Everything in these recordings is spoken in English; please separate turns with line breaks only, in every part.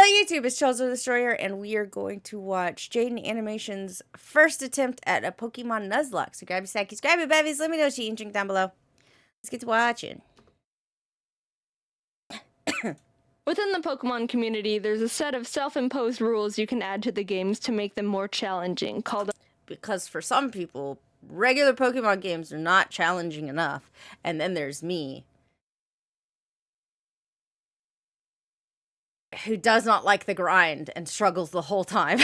YouTube, it's Charles the Destroyer, and we are going to watch Jaiden Animation's first attempt at a Pokemon Nuzlocke. So grab your sackies, grab your bevies, let me know what you eat and drink down below. Let's get to watching.
Within the Pokemon community, there's a set of self-imposed rules you can add to the games to make them more challenging, called...
Because for some people, regular Pokemon games are not challenging enough. And then there's me, who does not like the grind and struggles the whole time.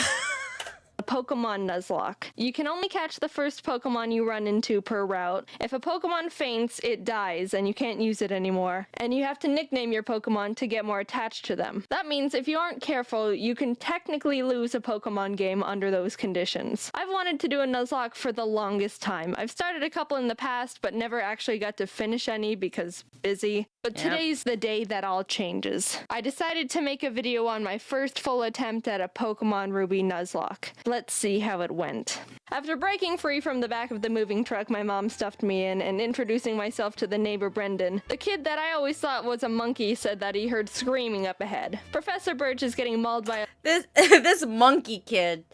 a Pokemon Nuzlocke. You can only catch the first Pokemon you run into per route. If a Pokemon faints, it dies and you can't use it anymore. And you have to nickname your Pokemon to get more attached to them. That means if you aren't careful, you can technically lose a Pokemon game under those conditions. I've wanted to do a Nuzlocke for the longest time. I've started a couple in the past, but never actually got to finish any because busy. But today's the day that all changes. I decided to make a video on my first full attempt at a Pokemon Ruby Nuzlocke. Let's see how it went. After breaking free from the back of the moving truck my mom stuffed me in and introducing myself to the neighbor Brendan, the kid that I always thought was a monkey said that he heard screaming up ahead. Professor Birch is getting mauled by
this monkey kid.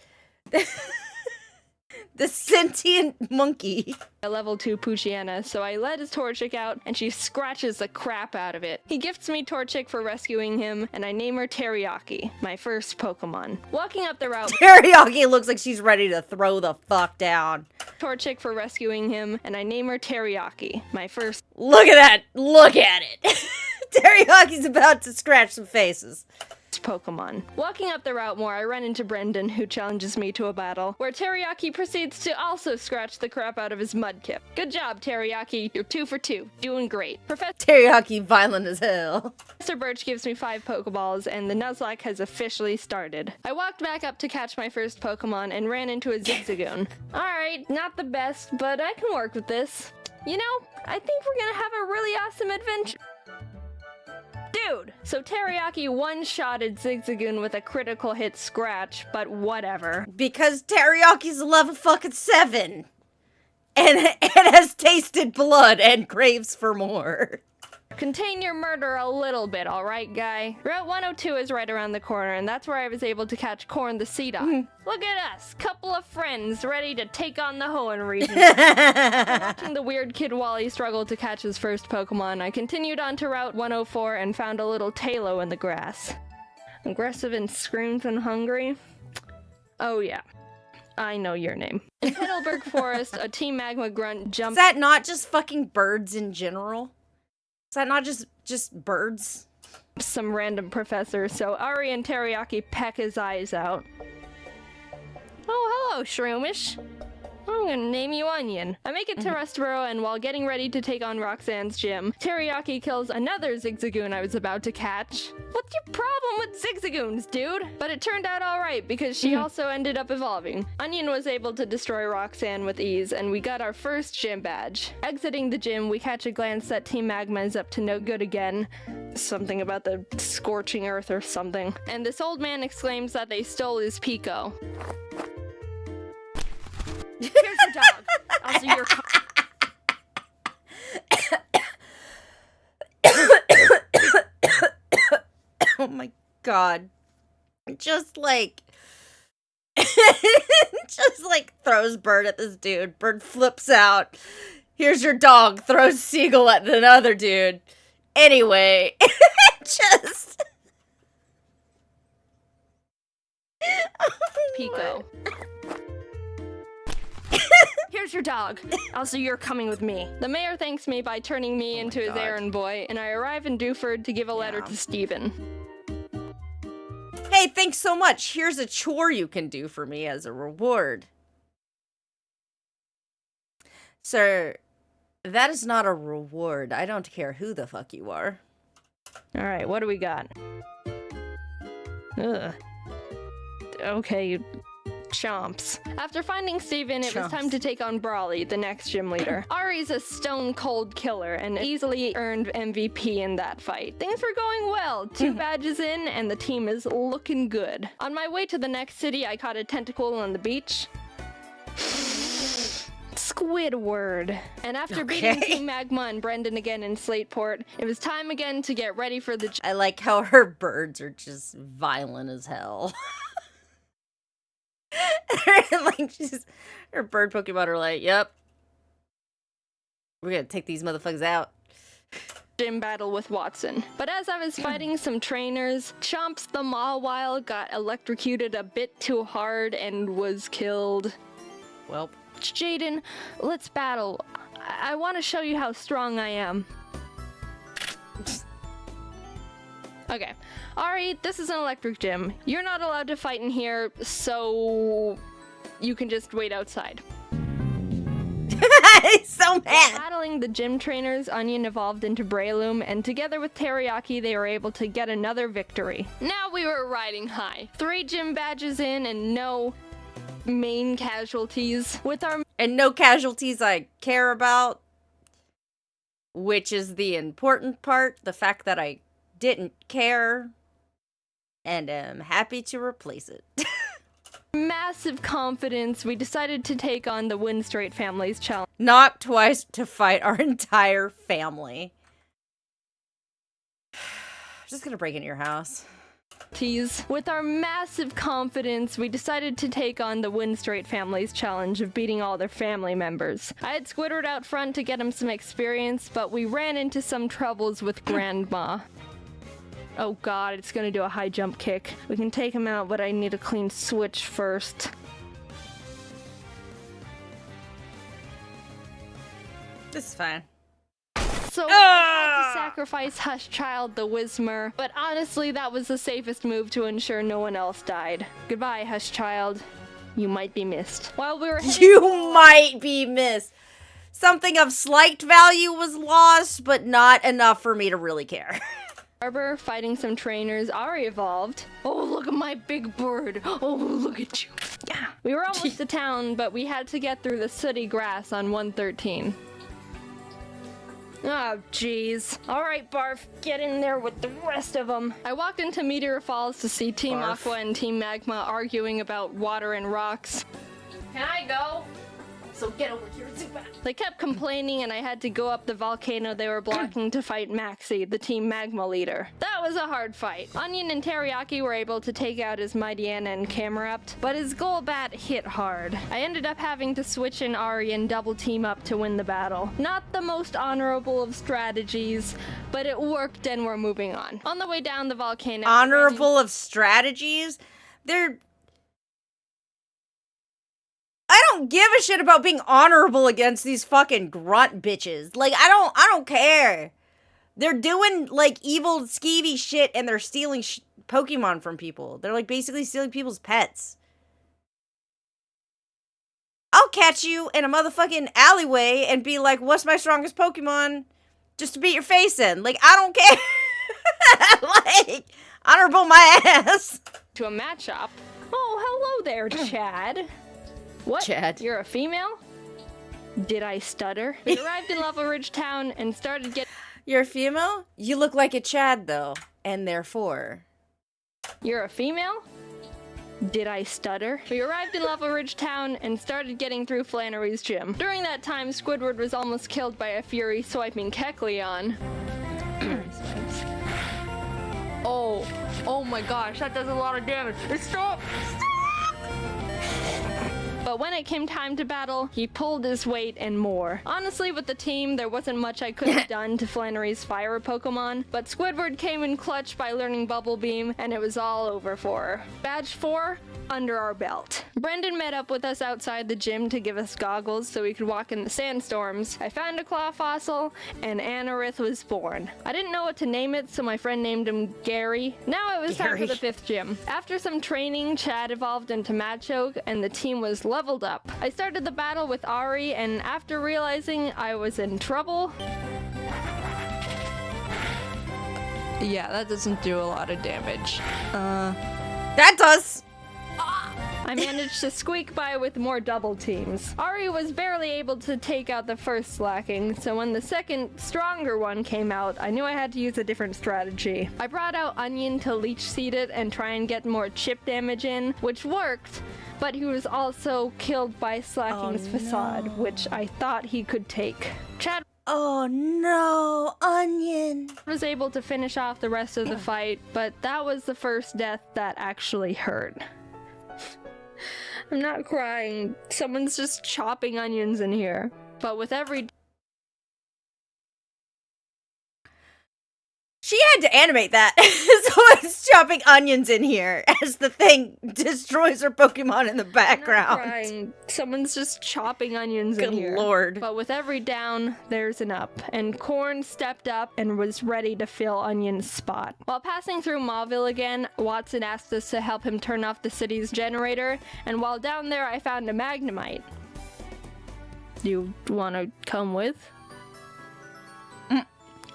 The sentient monkey.
A level 2 Poochyena, so I let his Torchic out, and she scratches the crap out of it. He gifts me Torchic for rescuing him, and I name her Teriyaki, my first Pokemon. Walking up the route...
Teriyaki looks like she's ready to throw the fuck down.
Torchic for rescuing him, and I name her Teriyaki, my first...
Look at that! Look at it! Teriyaki's about to scratch some faces.
Pokemon. Walking up the route more, I run into Brendan, who challenges me to a battle, where Teriyaki proceeds to also scratch the crap out of his Mudkip. Good job, Teriyaki. You're 2 for 2. Doing great.
Teriyaki violent as hell.
Professor Birch gives me 5 Pokeballs, and the Nuzlocke has officially started. I walked back up to catch my first Pokemon and ran into a Zigzagoon. Alright, not the best, but I can work with this. You know, I think we're gonna have a really awesome adventure. Dude! So Teriyaki one-shotted Zigzagoon with a critical hit scratch, but whatever.
Because Teriyaki's a level fucking 7. And has tasted blood and craves for more.
Contain your murder a little bit, alright, guy? Route 102 is right around the corner, and that's where I was able to catch Corn the Seedot. Look at us, couple of friends ready to take on the Hoenn region. Watching the weird kid Wally struggle to catch his first Pokemon, I continued on to Route 104 and found a little Talo in the grass. Aggressive and screams and hungry? Oh yeah. I know your name. In Heidelberg Forest, a Team Magma grunt jumped-
Is that not just fucking birds in general? Is that not just birds?
Some random professor, so Ari and Teriyaki peck his eyes out. Oh, hello, Shroomish. I'm gonna name you Onion. I make it to Rustboro, and while getting ready to take on Roxanne's gym, Teriyaki kills another Zigzagoon I was about to catch. What's your problem with Zigzagoons, dude? But it turned out alright, because she also ended up evolving. Onion was able to destroy Roxanne with ease, and we got our first gym badge. Exiting the gym, we catch a glance that Team Magma is up to no good again. Something about the scorching earth or something. And this old man exclaims that they stole his Pico. Here's your dog. Also, your...
Oh my god. Just like throws Bird at this dude. Bird flips out. Here's your dog. Throws Seagull at another dude. Anyway, just...
Pico. Here's your dog. Also, you're coming with me. The mayor thanks me by turning me into his errand boy, and I arrive in Dewford to give a letter to Stephen.
Hey, thanks so much. Here's a chore you can do for me as a reward. Sir, that is not a reward. I don't care who the fuck you are.
Alright, what do we got? Ugh. Okay, chomps. After finding Steven, it was time to take on Brawly, the next gym leader. Ari's a stone-cold killer and easily earned MVP in that fight. Things were going well. 2 badges in, and the team is looking good. On my way to the next city, I caught a tentacle on the beach. Squidward. And after beating Team Magma and Brendan again in Slateport, it was time again to get ready for the...
I like how her birds are just violent as hell. Like, her bird Pokemon are like, yep. We're gonna take these motherfuckers out.
Gym battle with Watson. But as I was fighting some trainers, Chomps the Mawile got electrocuted a bit too hard and was killed.
Well,
Jaiden, let's battle. I want to show you how strong I am. Okay. Ari, this is an electric gym. You're not allowed to fight in here, so you can just wait outside.
He's so mad.
While battling the gym trainers, Onion evolved into Breloom, and together with Teriyaki, they were able to get another victory. Now we were riding high. 3 gym badges in and no main casualties.
And no casualties I care about, which is the important part. The fact that I didn't care and am happy to replace it.
Massive confidence, we decided to take on the Win Straight Families challenge.
Not twice to fight our entire family. I'm just gonna break into your house.
With our massive confidence, we decided to take on the Win Straight Families challenge of beating all their family members. I had Squidward out front to get him some experience, but we ran into some troubles with Grandma. Oh god, it's gonna do a high jump kick. We can take him out, but I need a clean switch first.
This is fine.
So I had to sacrifice Hush Child the Whismer, but honestly that was the safest move to ensure no one else died. Goodbye, Hush Child. You might be missed. While we were
You might be missed. Something of slight value was lost, but not enough for me to really care.
Harbor, fighting some trainers, Ari evolved. Oh, look at my big bird. Oh, look at you. Yeah. We were almost to town, but we had to get through the sooty grass on 113. Oh, jeez. Alright, Barf, get in there with the rest of them. I walked into Meteor Falls to see Team Aqua and Team Magma arguing about water and rocks. Can I go? So get over here, Zubat. They kept complaining and I had to go up the volcano they were blocking to fight Maxie, the Team Magma leader. That was a hard fight. Onion and Teriyaki were able to take out his Mightyena and Camerupt, but his Golbat hit hard. I ended up having to switch in Ari and double team up to win the battle. Not the most honorable of strategies, but it worked and we're moving on. On the way down the volcano...
Honorable of strategies? I don't give a shit about being honorable against these fucking grunt bitches. Like, I don't care. They're doing, like, evil, skeevy shit, and they're stealing Pokemon from people. They're, like, basically stealing people's pets. I'll catch you in a motherfucking alleyway and be like, what's my strongest Pokemon? Just to beat your face in. Like, I don't care. Like, honorable my ass.
To a match shop. Oh, hello there, Chad. What?
Chad.
You're a female? Did I stutter? We arrived in Level Ridge Town and started getting...
You're a female? You look like a Chad, though. And therefore...
You're a female? Did I stutter? We arrived in Level Ridge Town and started getting through Flannery's gym. During that time, Squidward was almost killed by a Fury swiping Kecleon. Oh my gosh, that does a lot of damage. Stop! But when it came time to battle, he pulled his weight and more. Honestly, with the team, there wasn't much I could have done to Flannery's fire Pokemon, but Squidward came in clutch by learning Bubble Beam, and it was all over for her. Badge 4, under our belt. Brendan met up with us outside the gym to give us goggles so we could walk in the sandstorms. I found a claw fossil, and Anorith was born. I didn't know what to name it, so my friend named him Gary. Now it was time for the 5th gym. After some training, Chad evolved into Machoke, and the team was leveled up. I started the battle with Ari, and after realizing I was in trouble... Yeah, that doesn't do a lot of damage.
That does!
I managed to squeak by with more double teams. Ari was barely able to take out the first slacking, so when the second, stronger one came out, I knew I had to use a different strategy. I brought out Onion to leech seed it and try and get more chip damage in, which worked, but he was also killed by Slacking's facade, which I thought he could take. Chad
Oh no, Onion!
was able to finish off the rest of the fight, but that was the first death that actually hurt. I'm not crying. Someone's just chopping onions in here. But with every...
She had to animate that. So it's chopping onions in here as the thing destroys her Pokemon in the background.
I'm not crying. Someone's just chopping onions in here.
Good lord.
But with every down, there's an up. And Corn stepped up and was ready to fill Onion's spot. While passing through Mauville again, Watson asked us to help him turn off the city's generator. And while down there, I found a Magnemite. You wanna come with?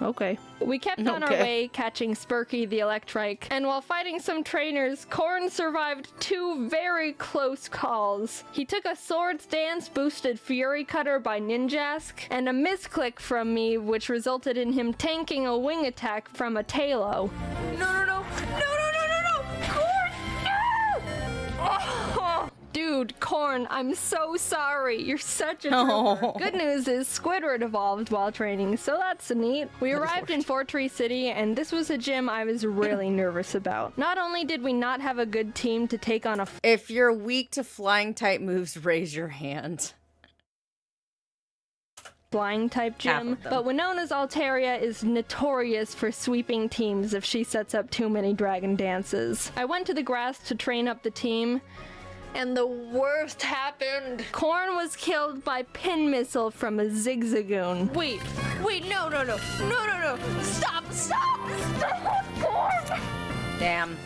Okay. We kept on our way, catching Spurky the Electrike, and while fighting some trainers, Corn survived 2 very close calls. He took a Swords Dance boosted Fury Cutter by Ninjask, and a misclick from me, which resulted in him tanking a wing attack from a Tailo. No! Corn, no! Oh! Dude, Corn, I'm so sorry. You're such a trooper. Good news is Squidward evolved while training, so that's neat. We arrived in Fortree City, and this was a gym I was really nervous about. Not only did we not have a good team to take on a...
If you're weak to flying type moves, raise your hand.
Flying type gym, but Winona's Altaria is notorious for sweeping teams if she sets up too many dragon dances. I went to the grass to train up the team, and the worst happened. Corn was killed by pin missile from a Zigzagoon. Wait, no. Stop, Corn!
Damn.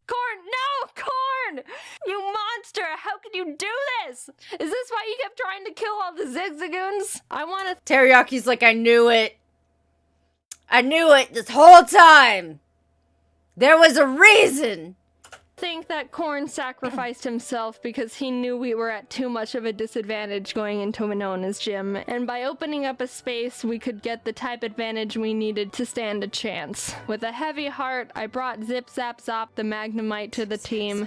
Corn, no, Corn! You monster, how could you do this? Is this why you kept trying to kill all the Zigzagoons? I want to...
Teriyaki's like, I knew it. I knew it this whole time. There was a reason.
Think that Corn sacrificed himself because he knew we were at too much of a disadvantage going into Winona's gym, and by opening up a space we could get the type advantage we needed to stand a chance. With a heavy heart, I brought Zip Zap Zop the Magnemite to the team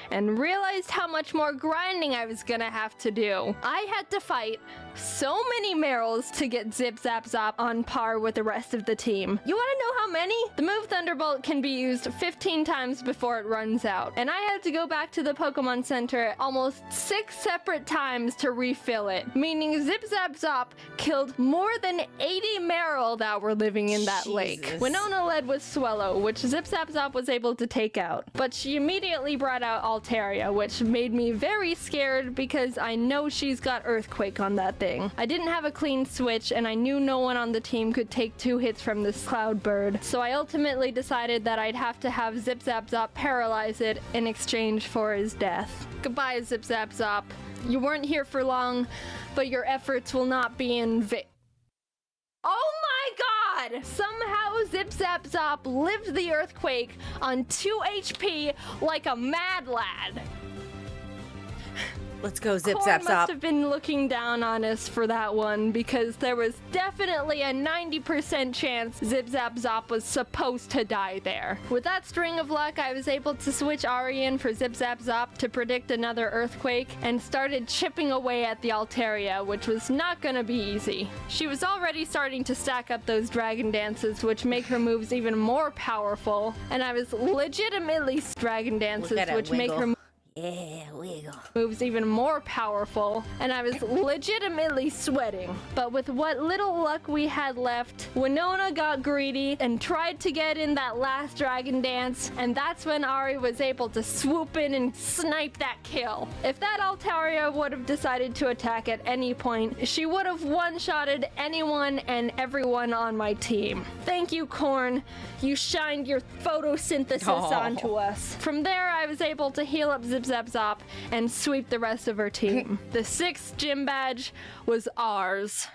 and realized how much more grinding I was gonna have to do. I had to fight so many Merrills to get Zip Zap Zop on par with the rest of the team. You wanna know how many? The move Thunderbolt can be used 15 times before it runs out, and I had to go back to the Pokemon Center almost 6 separate times to refill it, meaning Zip Zap Zop killed more than 80 Merrill that were living in that lake. Winona led with Swellow, which Zip Zap Zop was able to take out, but she immediately brought out Altaria, which made me very scared because I know she's got Earthquake on that thing. I didn't have a clean switch, and I knew no one on the team could take 2 hits from this Cloud Bird, so I ultimately decided that I'd have to have Zip Zap Zop paralyze it in exchange for his death. Goodbye, Zip Zap Zop. You weren't here for long, but your efforts will not be in vain. Oh my god! Somehow Zip Zap Zop lived the earthquake on 2 HP like a mad lad.
Let's go, Zip
Corn
Zap
must
Zop.
have been looking down on us for that one because there was definitely a 90% chance Zip Zap Zop was supposed to die there. With that string of luck, I was able to switch Arian for Zip Zap Zop to predict another earthquake and started chipping away at the Altaria, which was not gonna be easy. She was already starting to stack up those dragon dances, which make her moves even more powerful, and I was legitimately dragon dances, which make her moves even more powerful, and I was legitimately sweating. But with what little luck we had left, Winona got greedy and tried to get in that last dragon dance, and that's when Ari was able to swoop in and snipe that kill. If that Altaria would have decided to attack at any point, she would have one-shotted anyone and everyone on my team. Thank you, Corn. You shined your photosynthesis onto us. From there, I was able to heal up Zip Zap Zop and sweep the rest of her team. The 6th gym badge was ours.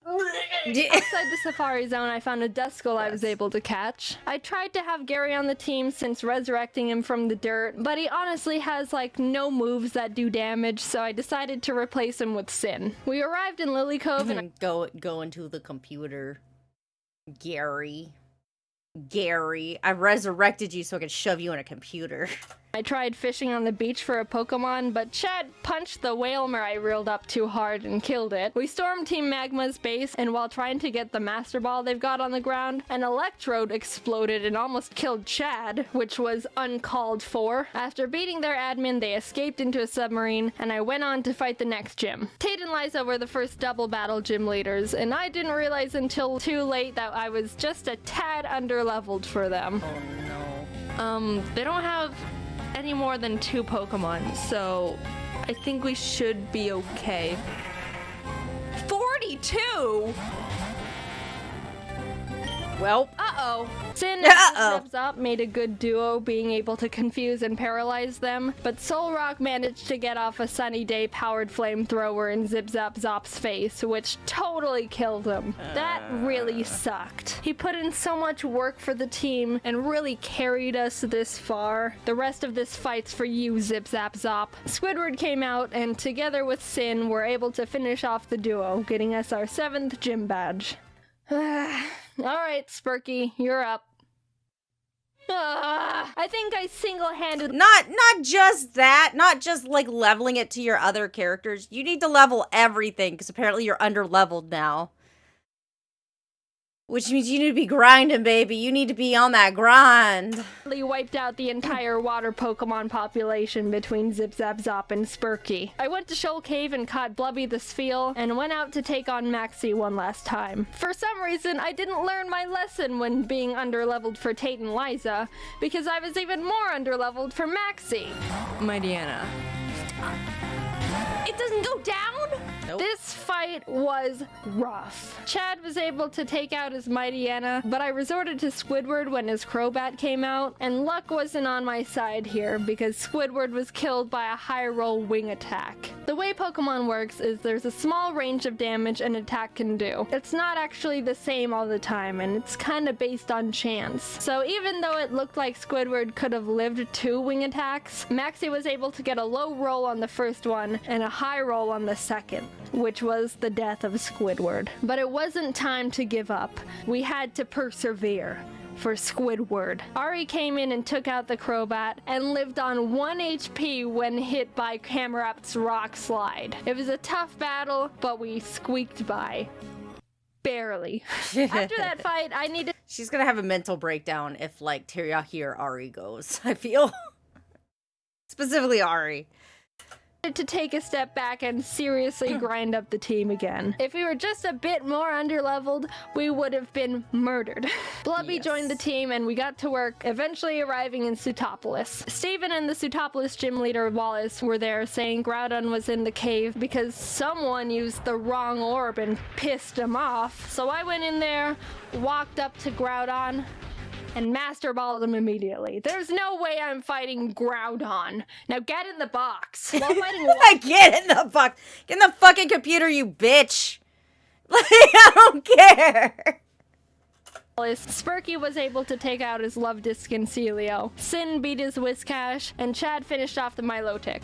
Outside the Safari Zone, I found a Duskull I was able to catch. I tried to have Gary on the team since resurrecting him from the dirt, but he honestly has like no moves that do damage, so I decided to replace him with Sin. We arrived in Lily Cove and
go into the computer. Gary, I resurrected you so I could shove you in a computer.
I tried fishing on the beach for a Pokemon, but Chad punched the Whalmer I reeled up too hard and killed it. We stormed Team Magma's base, and while trying to get the Master Ball they've got on the ground, an Electrode exploded and almost killed Chad, which was uncalled for. After beating their admin, they escaped into a submarine, and I went on to fight the next gym. Tate and Liza were the first double battle gym leaders, and I didn't realize until too late that I was just a tad underleveled for them.
Oh no.
They don't have any more than 2 Pokemon, so I think we should be okay. 42?
Well,
uh-oh. Sin and Zip-Zop made a good duo, being able to confuse and paralyze them, but Solrock managed to get off a Sunny Day powered flamethrower in Zip-Zop-Zop's face, which totally killed him. That really sucked. He put in so much work for the team and really carried us this far. The rest of this fight's for you, Zip-Zap-Zop. Squidward came out, and together with Sin, were able to finish off the duo, getting us our 7th gym badge. Alright, Spurky, you're up. I think I single-handed—
Not just that, not just like leveling it to your other characters. You need to level everything, because apparently you're under-leveled now. Which means you need to be grinding, baby. You need to be on that grind.
Wiped out the entire water Pokemon population between Zip-Zap-Zop and Spurky. I went to Shoal Cave and caught Blubby the Spheal, and went out to take on Maxie one last time. For some reason, I didn't learn my lesson when being underleveled for Tate and Liza, because I was even more underleveled for Maxie.
Mightyena.
It doesn't go down?
Nope.
This fight was rough. Chad was able to take out his Mightyena, but I resorted to Squidward when his Crobat came out, and luck wasn't on my side here because Squidward was killed by a high roll wing attack. The way Pokemon works is there's a small range of damage an attack can do. It's not actually the same all the time, and it's kind of based on chance. So even though it looked like Squidward could have lived 2 wing attacks, Maxie was able to get a low roll on the first one and a high roll on the second, which was the death of Squidward. But it wasn't time to give up. We had to persevere. For Squidward. Ari came in and took out the Crobat and lived on 1 HP when hit by Camerapt's Rock Slide. It was a tough battle, but we squeaked by. Barely. After that fight, I needed—
She's gonna have a mental breakdown if, like, Teriyaki or Ari goes, I feel. Specifically Ari.
to take a step back and seriously grind up the team again. If we were just a bit more underleveled, we would have been murdered. Blubby joined the team and we got to work, eventually arriving in Sutopolis. Steven and the Sutopolis gym leader Wallace were there saying Groudon was in the cave because someone used the wrong orb and pissed him off. So I went in there, walked up to Groudon, and Master Balled him immediately. There's no way I'm fighting Groudon. Now get in the box. While fighting
Get in the box. Get in the fucking computer, you bitch. Like, I don't care.
Spurky was able to take out his Love Disc and Celio. Sin beat his Whiscash, and Chad finished off the Milotic.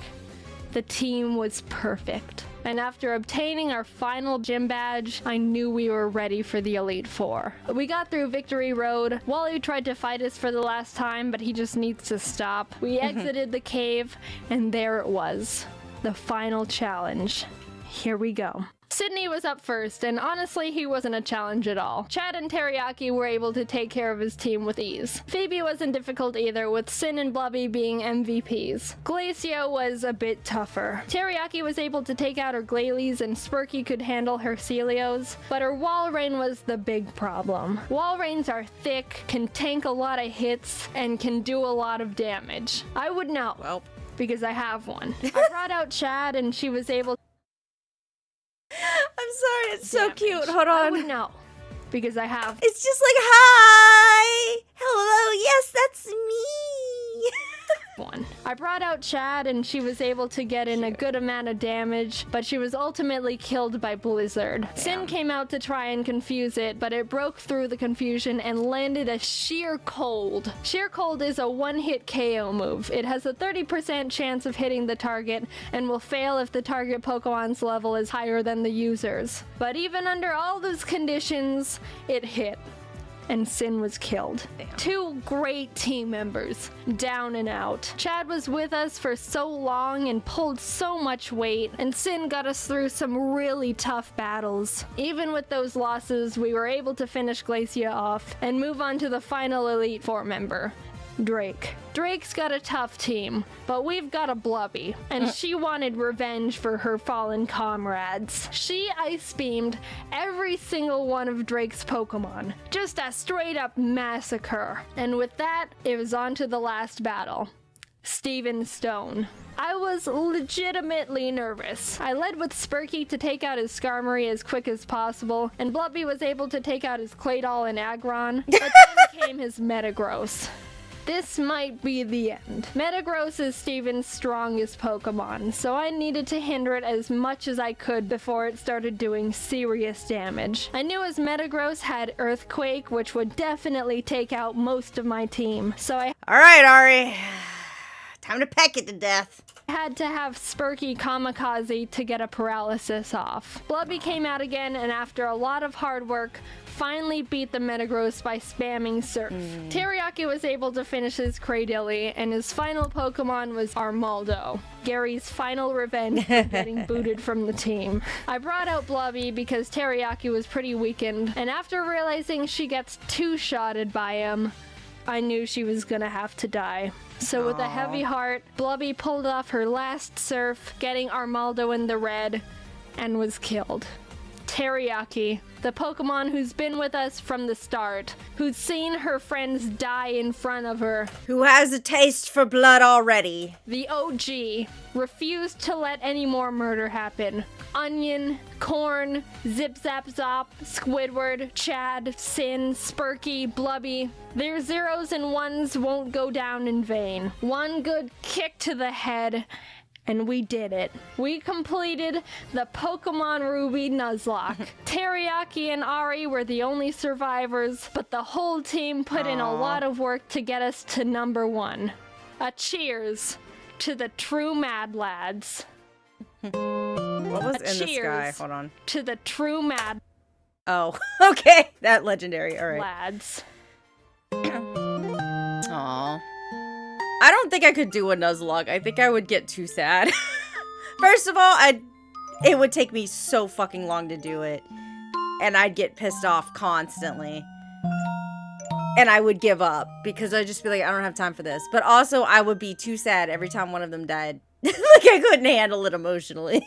The team was perfect. And after obtaining our final gym badge, I knew we were ready for the Elite Four. We got through Victory Road. Wally tried to fight us for the last time, but he just needs to stop. We exited the cave, and there it was. The final challenge. Here we go. Sydney was up first, and honestly, he wasn't a challenge at all. Chad and Teriyaki were able to take care of his team with ease. Phoebe wasn't difficult either, with Sin and Blubby being MVPs. Glacia was a bit tougher. Teriyaki was able to take out her Glalie, and Spurky could handle her Celios, but her Walrein was the big problem. Walreins are thick, can tank a lot of hits, and can do a lot of damage. I would know,
Well,
because I have one. I brought out Chad, and she was able—
I'm sorry, it's so
damage.
cute. Hold
I
on.
would know, because I have
It's just like, hi, hello, yes, that's me.
one. I I brought out Chad and she was able to get in a good amount of damage, but she was ultimately killed by Blizzard. Sin came out to try and confuse it, but it broke through the confusion and landed a Sheer Cold. Sheer Cold is a one-hit KO move. It has a 30% chance of hitting the target and will fail if the target Pokemon's level is higher than the user's. But even under all those conditions, it hit. And Sin was killed.
Damn.
2 great team members, down and out. Chad was with us for so long and pulled so much weight, and Sin got us through some really tough battles. Even with those losses, we were able to finish Glacia off and move on to the final Elite Four member, Drake. Drake's got a tough team, but we've got a Blubby, and she wanted revenge for her fallen comrades. She ice beamed every single one of Drake's Pokemon. Just a straight up massacre. And with that, it was on to the last battle. Steven Stone. I was legitimately nervous. I led with Spurky to take out his Skarmory as quick as possible, and Blubby was able to take out his Claydol and Aggron, but then came his Metagross. This might be the end. Metagross is Steven's strongest Pokemon, so I needed to hinder it as much as I could before it started doing serious damage. I knew his Metagross had Earthquake, which would definitely take out most of my team, so I
Alright, Ari. Time to peck it to death.
had to have Spurky Kamikaze to get a paralysis off. Blubby came out again, and after a lot of hard work, finally beat the Metagross by spamming Surf. Teriyaki was able to finish his Cradily, and his final Pokemon was Armaldo, Gary's final revenge for getting booted from the team. I brought out Blubby because Teriyaki was pretty weakened, and after realizing she gets two-shotted by him, I knew she was gonna have to die. So with a heavy heart, Blubby pulled off her last Surf, getting Armaldo in the red, and was killed. Teriyaki, the Pokemon who's been with us from the start, who's seen her friends die in front of her.
Who has a taste for blood already.
The OG refused to let any more murder happen. Onion, Corn, Zip Zap Zop, Squidward, Chad, Sin, Spurky, Blubby. Their zeros and ones won't go down in vain. One good kick to the head, and we did it. We completed the Pokemon Ruby Nuzlocke. Teriyaki and Ari were the only survivors, but the whole team put in a lot of work to get us to number 1. A cheers to the true Mad Lads.
What was in the sky? Hold on.
To the true Mad
Oh, okay. That legendary. All right.
Lads.
Aw. I don't think I could do a Nuzlocke. I think I would get too sad. First of all, it would take me so fucking long to do it. And I'd get pissed off constantly. And I would give up because I'd just be like, I don't have time for this. But also, I would be too sad every time one of them died. Like, I couldn't handle it emotionally.